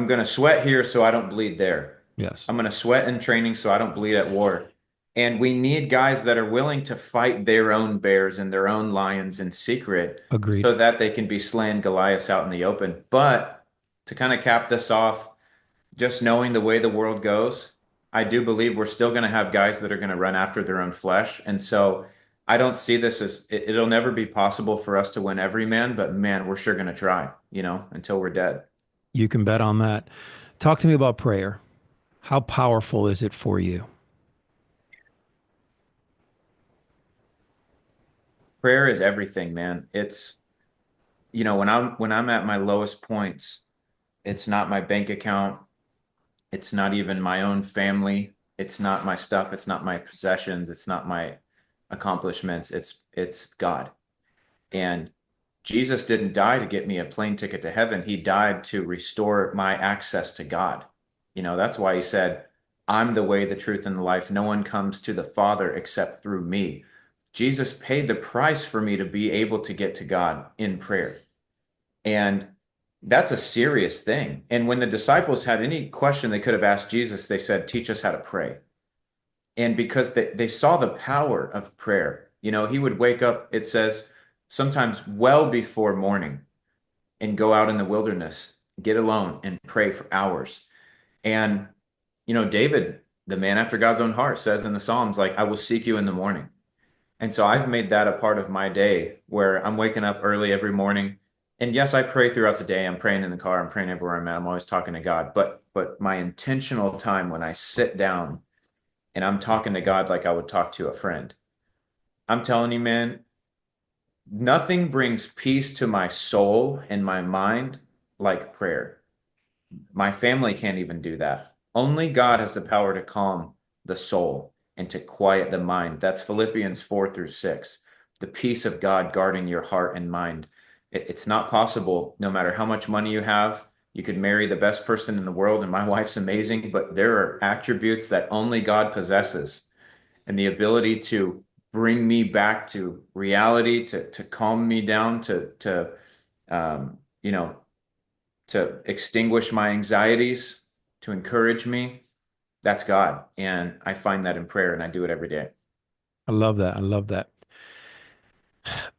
gonna sweat here so I don't bleed there. Yes. I'm gonna sweat in training so I don't bleed at war. And we need guys that are willing to fight their own bears and their own lions in secret Agreed. so that they can be slaying Goliaths out in the open. But to kind of cap this off, just knowing the way the world goes, I do believe we're still going to have guys that are going to run after their own flesh. And so I don't see this as it'll never be possible for us to win every man, but man, we're sure going to try, until we're dead. You can bet on that. Talk to me about prayer. How powerful is it for you? Prayer is everything, man. It's, when I'm at my lowest points, it's not my bank account, it's not even my own family, it's not my stuff, it's not my possessions, it's not my accomplishments, it's God. And Jesus didn't die to get me a plane ticket to heaven. He died to restore my access to God. That's why he said, I'm the way, the truth, and the life. No one comes to the Father except through me. Jesus paid the price for me to be able to get to God in prayer. And that's a serious thing. And when the disciples had any question they could have asked Jesus, they said, teach us how to pray. And because they saw the power of prayer, he would wake up, it says, sometimes well before morning and go out in the wilderness, get alone and pray for hours. And, David, the man after God's own heart, says in the Psalms, like, I will seek you in the morning. And so I've made that a part of my day where I'm waking up early every morning. And yes, I pray throughout the day. I'm praying in the car, I'm praying everywhere I'm at. I'm always talking to God. But my intentional time when I sit down and I'm talking to God like I would talk to a friend, I'm telling you, man, nothing brings peace to my soul and my mind like prayer. My family can't even do that. Only God has the power to calm the soul and to quiet the mind. That's Philippians 4 through 6. The peace of God guarding your heart and mind. It's not possible, no matter how much money you have. You could marry the best person in the world, and my wife's amazing, but there are attributes that only God possesses. And the ability to bring me back to reality, to calm me down, to um, you know, to extinguish my anxieties, to encourage me. That's God. And I find that in prayer and I do it every day. I love that. I love that.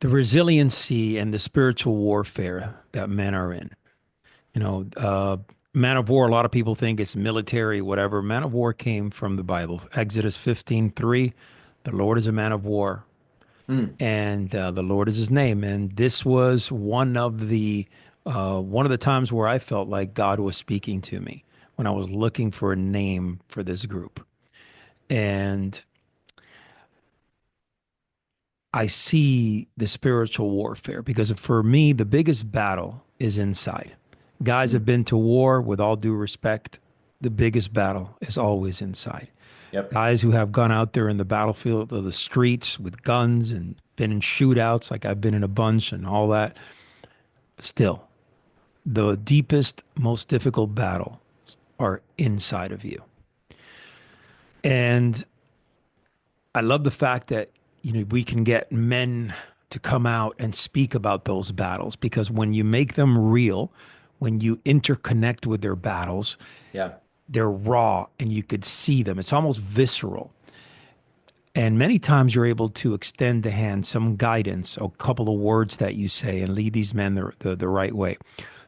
The resiliency and the spiritual warfare that men are in. You know, man of war, a lot of people think it's military, whatever. Man of war came from the Bible. Exodus 15:3, the Lord is a man of war, Mm, and the Lord is his name. And this was one of the times where I felt like God was speaking to me when I was looking for a name for this group. And I see the spiritual warfare because for me, the biggest battle is inside. Guys have mm. been to war, with all due respect, the biggest battle is always inside. Yep. Guys who have gone out there in the battlefield of the streets with guns and been in shootouts, like I've been in a bunch and all that, still, the deepest, most difficult battle are inside of you. And I love the fact that we can get men to come out and speak about those battles because when you make them real, when you interconnect with their battles, Yeah. they're raw and you could see them. It's almost visceral. And many times you're able to extend the hand, some guidance, a couple of words that you say, and lead these men the right way.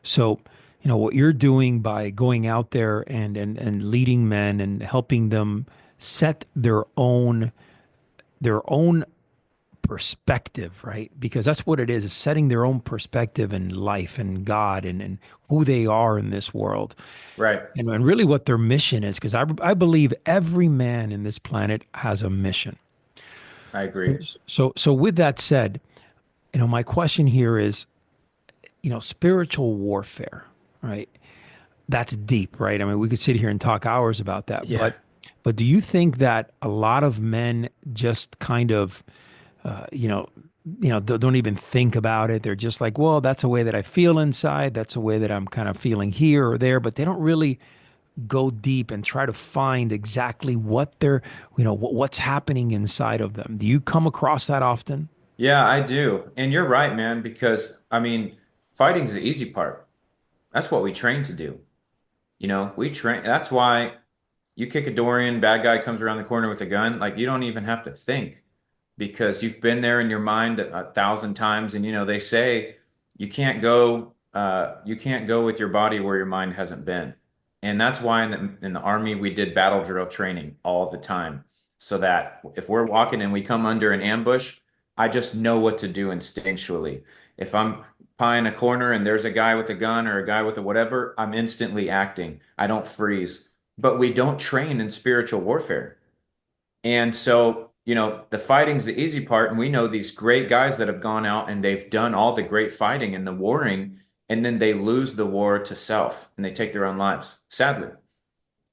So, what you're doing by going out there and leading men and helping them set their own perspective, right? Because that's what it is setting their own perspective in life and God and who they are in this world. Right. And really what their mission is, because I believe every man in this planet has a mission. I agree. So with that said, my question here is, spiritual warfare, right? That's deep, right? I mean, we could sit here and talk hours about that, Yeah. but do you think that a lot of men just kind of uh, you know, don't even think about it. They're just like, well, that's a way that I feel inside. That's a way that I'm kind of feeling here or there, but they don't really go deep and try to find exactly what they're, what's happening inside of them. Do you come across that often? Yeah, I do. And you're right, man, because I mean, fighting's the easy part. That's what we train to do. We train. That's why you kick a door in, bad guy comes around the corner with a gun. Like you don't even have to think because you've been there in your mind a thousand times. And they say you can't go with your body where your mind hasn't been. And that's why in the army we did battle drill training all the time. So that if we're walking and we come under an ambush, I just know what to do instinctually. If I'm pieing a corner and there's a guy with a gun or a guy with a whatever, I'm instantly acting. I don't freeze. But we don't train in spiritual warfare. And so, the fighting's the easy part. And we know these great guys that have gone out and they've done all the great fighting and the warring, and then they lose the war to self and they take their own lives. Sadly,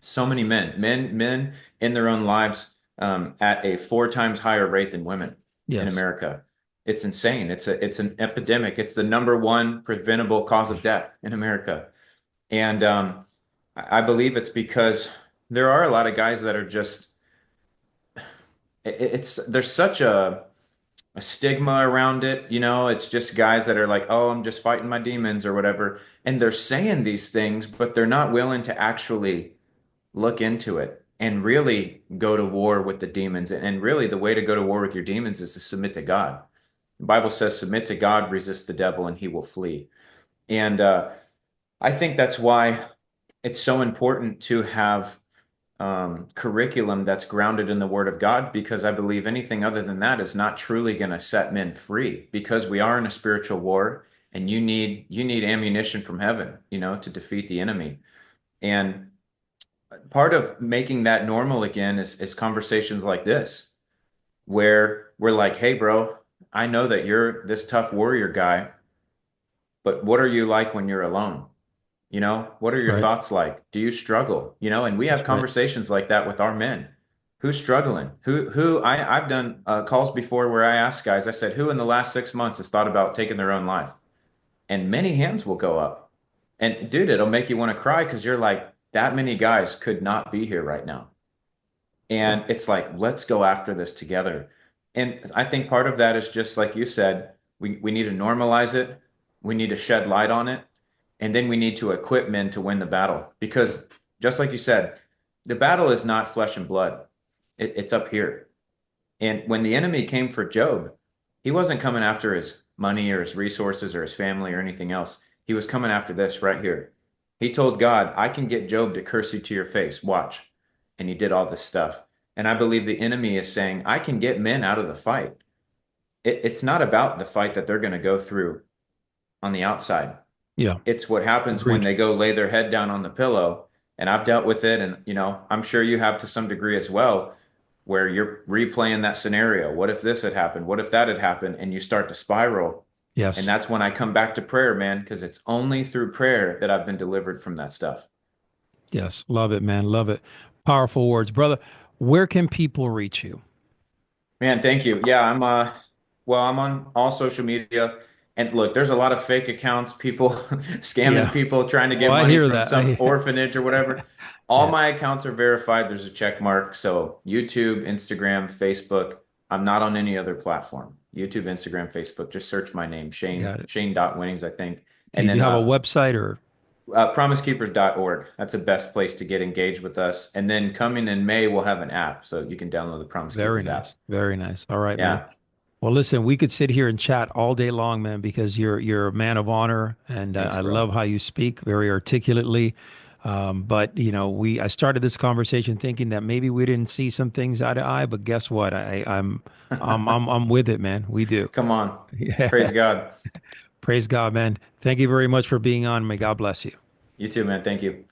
so many men in their own lives at a 4 times higher rate than women in Yes. America. It's insane. It's an epidemic. It's the number one preventable cause of death in America. And I believe it's because there are a lot of guys that are just it's there's such a stigma around it, you know, it's just guys that are like, "Oh, I'm just fighting my demons" or whatever. And they're saying these things, but they're not willing to actually look into it and really go to war with the demons. And really the way to go to war with your demons is to submit to God. The Bible says, "Submit to God, resist the devil, and he will flee." And I think that's why it's so important to have curriculum that's grounded in the Word of God, because I believe anything other than that is not truly going to set men free, because we are in a spiritual war, and you need ammunition from heaven, you know, to defeat the enemy. And part of making that normal again is conversations like this, where we're like, "Hey, bro, I know that you're this tough warrior guy, but what are you like when you're alone? You know, what are your Right. thoughts like? Do you struggle?" You know, and we have That's right. conversations like that with our men. Who's struggling? I've done calls before where I ask guys, I said, "Who in the last 6 months has thought about taking their own life?" And many hands will go up. And dude, it'll make you want to cry because you're like, that many guys could not be here right now. Yeah. And it's like, let's go after this together. And I think part of that is just like you said, we need to normalize it. We need to shed light on it. And then we need to equip men to win the battle. Because just like you said, the battle is not flesh and blood. It's up here. And when the enemy came for Job, he wasn't coming after his money or his resources or his family or anything else. He was coming after this right here. He told God, "I can get Job to curse you to your face. Watch." And he did all this stuff. And I believe the enemy is saying, "I can get men out of the fight." It's not about the fight that they're going to go through on the outside. Yeah. It's what happens when Agreed. they go lay their head down on the pillow. And I've dealt with it. And, you know, I'm sure you have to some degree as well, where you're replaying that scenario. What if this had happened? What if that had happened? And you start to spiral. And Yes. that's when I come back to prayer, man, because it's only through prayer that I've been delivered from that stuff. Yes. Love it, man. Love it. Powerful words, brother. Where can people reach you? Man, thank you. Yeah, I'm on all social media. And look, there's a lot of fake accounts, people scamming Yeah. people trying to Oh, get I money hear from that. some orphanage or whatever. All Yeah. my accounts are verified. There's a check mark. So YouTube, Instagram, Facebook. I'm not on any other platform. YouTube, Instagram, Facebook. Just search my name, Got it. Shane.Winnings, I think. Do And you then have a website or? promisekeepers.org. That's the best place to get engaged with us. And then coming in May, we'll have an app. So you can download the Promise Very Keepers app. nice. Very nice. All right, man. Yeah. Well, listen, we could sit here and chat all day long, man, because you're a man of honor, and Thanks, I bro. love how you speak very articulately. But you know, I started this conversation thinking that maybe we didn't see some things eye to eye, but guess what? I'm with it, man. We do. Come on. Yeah. Praise God. Praise God, man. Thank you very much for being on. May God bless you. You too, man. Thank you.